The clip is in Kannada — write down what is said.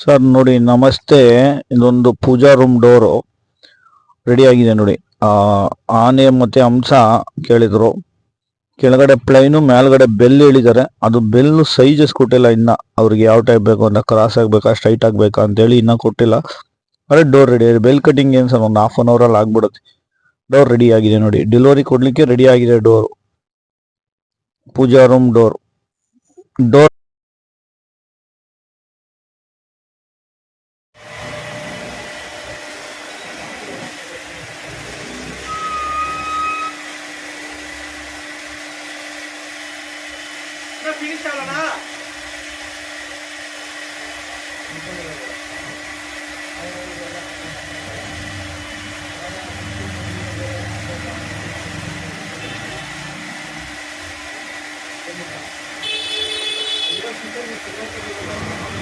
ಸರ್ ನೋಡಿ ನಮಸ್ತೆ. ಇದೊಂದು ಪೂಜಾ ರೂಮ್ ಡೋರು ರೆಡಿ ಆಗಿದೆ ನೋಡಿ. ಆನೆ ಮತ್ತೆ ಹಂಸ ಕೇಳಿದ್ರು. ಕೆಳಗಡೆ ಪ್ಲೈನು, ಮೇಲ್ಗಡೆ ಬೆಲ್ ಹೇಳಿದ್ದಾರೆ. ಅದು ಬೆಲ್ ಸೈಜಸ್ ಕೊಟ್ಟಿಲ್ಲ ಇನ್ನ. ಅವ್ರಿಗೆ ಯಾವ ಟೈಪ್ ಬೇಕು ಅಂತ, ಕ್ರಾಸ್ ಆಗ್ಬೇಕಾ ಸ್ಟ್ರೈಟ್ ಆಗ್ಬೇಕಾ ಅಂತೇಳಿ ಇನ್ನ ಕೊಟ್ಟಿಲ್ಲ. ಅದೇ ಡೋರ್ ರೆಡಿ ಆಗಿದೆ. ಬೆಲ್ ಕಟಿಂಗ್ ಏನು ಸರ್, ಒಂದು ಹಾಫ್ ಅನ್ ಅವರ್ ಅಲ್ಲಿ ಆಗ್ಬಿಡುತ್ತೆ. ಡೋರ್ ರೆಡಿ ಆಗಿದೆ ನೋಡಿ. ಡೆಲಿವರಿ ಕೊಡ್ಲಿಕ್ಕೆ ರೆಡಿ ಆಗಿದೆ ಡೋರ್. ಪೂಜಾ ರೂಮ್ ಡೋರ್ ಫಿನಿಶ್ ಆಗಲ್ಲ.